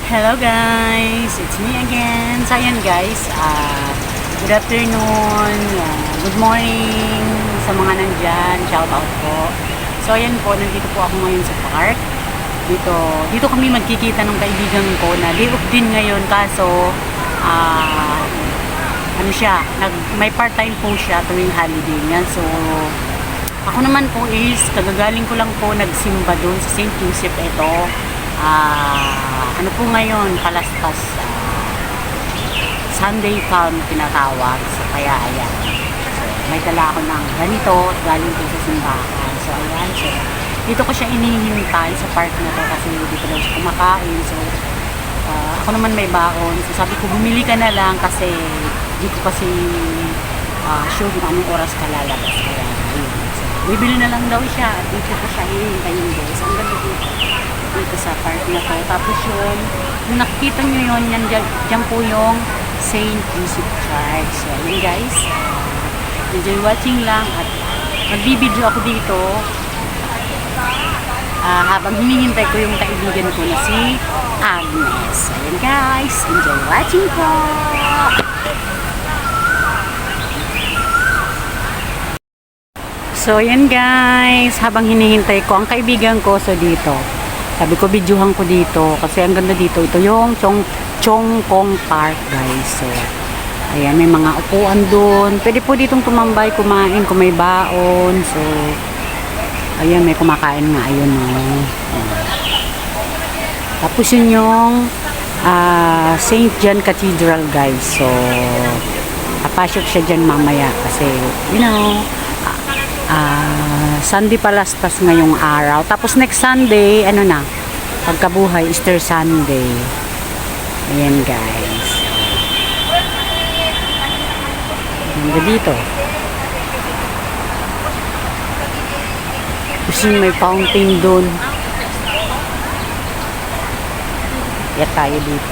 Hello guys, it's me again. So ayan guys, good afternoon, good morning sa mga nandyan, shout out po. So ayan po, nandito po ako ngayon sa park. Dito kami magkikita ng kaibigan ko na day off din ngayon, kaso ano siya, may part-time po siya tuwing holiday niya. So ako naman po is kagagaling ko lang po nagsimba doon sa St. Joseph. Ito ano po ngayon, palaspas Sunday calm tinatawag. So kaya ayan, may dala ako ng ganito galing po sa simbahan. So ayan, so dito ko siya inihintay sa park na to kasi dito daw siya kumakain. So ako naman may baon, so sabi ko bumili ka na lang kasi di ko kasi sure kung anong oras ka lalabas. Kaya ayun, so bibili na lang daw siya at dito ko siya hihintayin guys. Ang ganda dito sa park na to. Tapos yun, kung nakikita nyo yun, dyan po yung St. Joseph Church. So yun guys, enjoy watching lang at magbibideo ako dito habang hinihintay ko yung kaibigan ko na si Agnes. Ayan guys, enjoy watching po. So ayan guys, habang hinihintay ko ang kaibigan ko, so dito sabi ko videohan ko dito kasi ang ganda dito. Ito yung Chong Kong Park guys. So ayan, may mga upuan doon, pwede po ditong tumambay, kumain kung may baon. So ayan, may kumakain nga, ayun tapos yun yung St. John Cathedral guys. So papasok siya dyan mamaya kasi you know Sunday palaspas ngayong araw. Tapos next Sunday, ano na, pagkabuhay, Easter Sunday. Ayan guys. Ganda dito. Kasi may fountain doon. Kaya tayo dito.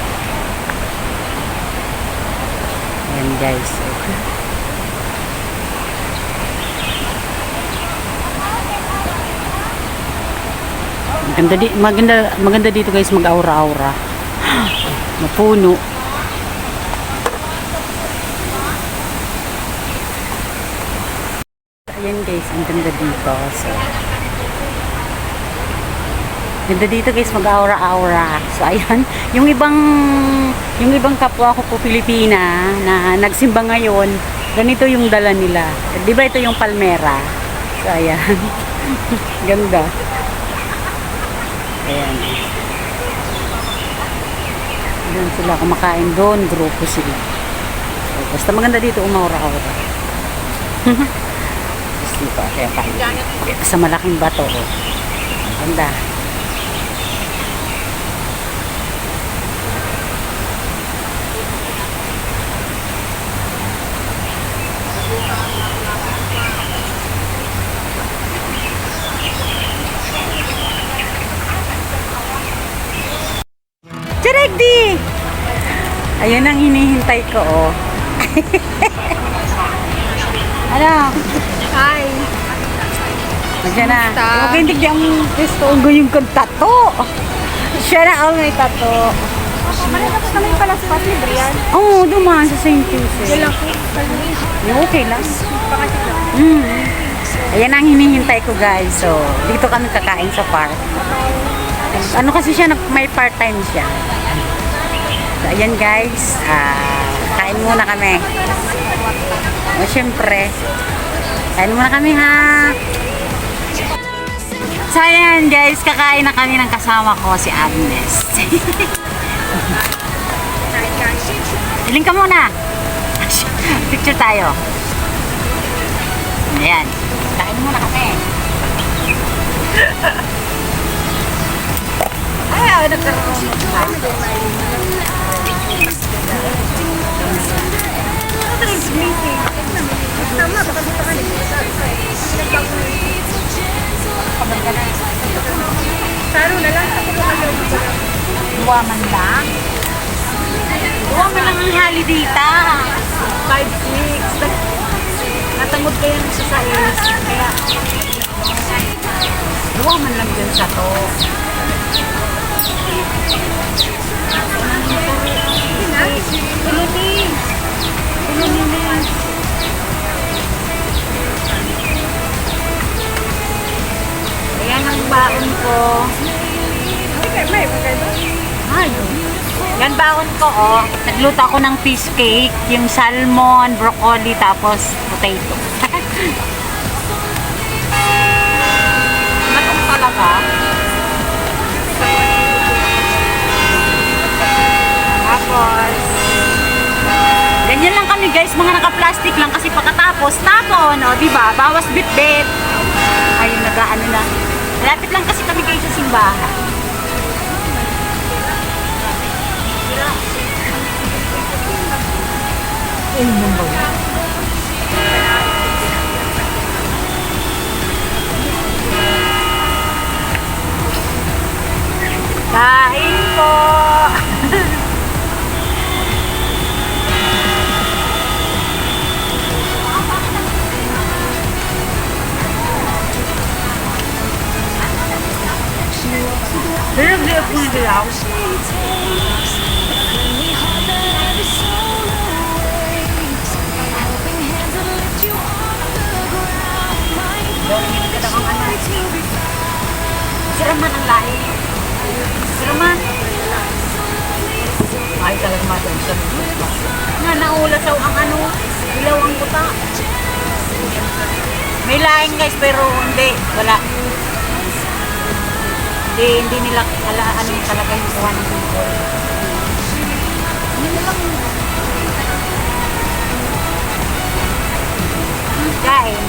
Ayan guys. Maganda dito guys, mag-aura-aura. Mapuno. Ayan guys, ang ganda dito. So ganda dito guys, mag-aura-aura. So ayan, yung ibang kapwa ko po Pilipina na nagsimba ngayon, ganito yung dala nila. Di ba ito yung palmera? So ayan. Ganda. Ayan. Doon sila kumakain doon, grupo sila. So, basta maganda dito, umaura-aura. Basta dito, kaya kain. Sa malaking bato. Oh. Ganda. Chiregdi! Ayun ang hinihintay ko, oh. Ano? Hi! Diyan na. Huwag hindi ang gusto ko yung tato. Siya na ang may tato. Malapos naman yung palaspas ni Brian. Oo, dumaan sa St. Joseph. Yan lang po. Okay lang. Pakasip lang. Ayan ang hinihintay ko guys. So, dito kami kakain sa park. Ano kasi siya, may part-time siya. So, ayan guys, kain muna kami. O, syempre, kain muna kami ha. So, ayan guys, kakain na kami ng kasama ko, si Agnes. Iling ka muna. Picture tayo. Ayan, kain muna kami. Ay, nagkaroon mo sa meeting. Tama, baka dito ka Saro na lang. Duwa man lang. Duwa man lang ang holiday ta. 5-6. Natangod kayo ng sasais. Kaya Duwa man lang dyan sa to. baon ko, oh. Nagluto ako ng fish cake, yung salmon, broccoli, tapos potato. Matong talaga. Tapos, ganyan lang kami guys, mga naka-plastic lang kasi pagkatapos, tapon, o diba, bawas bit-bit. Ayun, nag-ano na. Malapit lang kasi kami guys sa simbahan. Kain po! Hindi ako naglaw. Siraman ang lahi. Siraman. Ay, talagang matension. Nga, naulasaw ang ano, ilaw ang puta. May laing guys, pero hindi, wala. Hindi nila ano talaga yung kuha ng people. Yun lang. Kain.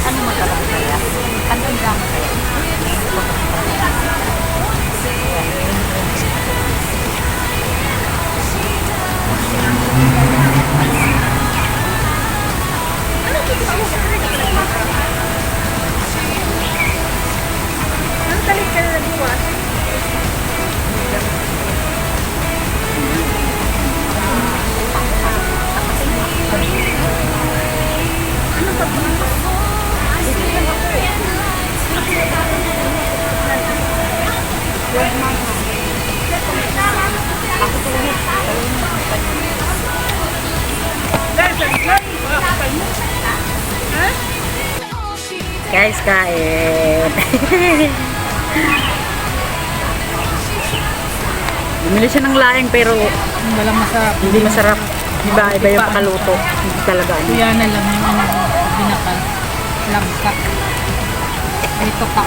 Ano mo talaga kaya? Ano lang kaya? Ano talit ka na nagbuwas? Ano ba ba? Guys, kain. Bumili siya ng laing pero Walang masarap. hindi masarap. Iba yung pakaluto. Hindi talaga. Kuya na lang yung ano, binakal. Langka. Ito ka.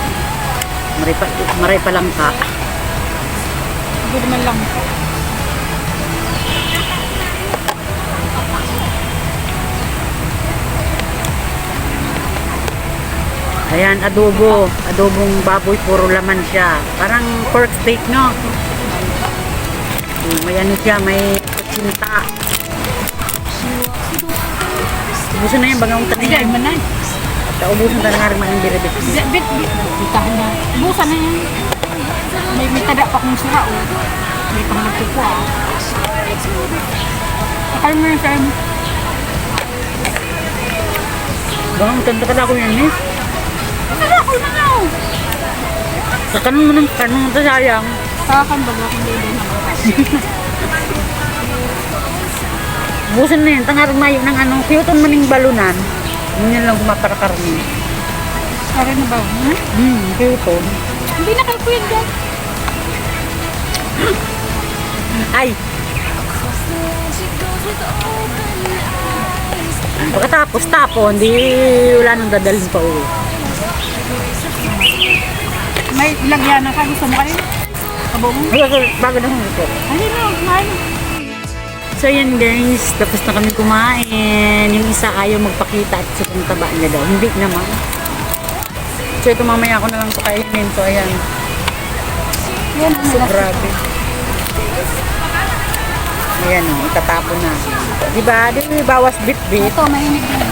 Maray pa lang ka. Hindi naman langka. Ayan, adobo. Adobong baboy, puro laman siya. Parang pork steak, no? May ano siya, may kutsinta. Ubusan na yan, bagang kanina. Ay, manay. Ubusan na nga rin mga biribit. Bit. Bitahan na. Busan na yan. May tada pa kong sura, oh. May pang nagkukuha. Akala mo yung time. Bagang tanda ka na ako yan, miss. Tada ako na nga, oh. Kakanong mo ng kanong ito sayang. Kakan baga kung hindi na. Ubusan na yan, tangarang mayo ng ano, kiyuton maning balunan. Yun lang kumaparakarni. Kaya na ba? Kiyuton. Hindi na kayo kuya dyan. Ay! Pagkatapos tapon, di wala nang dadalhin pa uwi. May lagyan na ka. Gusto mo kayo? Abo mo? Bago na kong ito. Ay, no. Kumain. So yan guys, tapos na kami kumain. Yung isa ayaw magpakita at sobrang taba niya daw. Hindi naman. So ito mamaya ako na lang pakainin. So ayan. Yan. So grabe. Ayan o, itatapon na. Diba? Di bawas bit-bit. Ito, mainit na.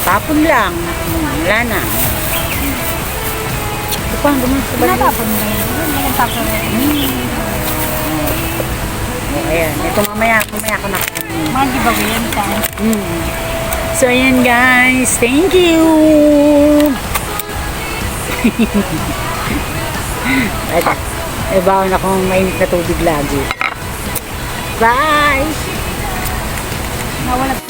Tapon lang. Wala na. Ito pa, gumawa sa balik. Natapon na yun. Natapon na yun. Ayan, ito mamaya ako na. Mga giveaway yan tayo. So ayan guys, thank you! Ay, baon akong mainit na tubig lagi. Bye! Nawala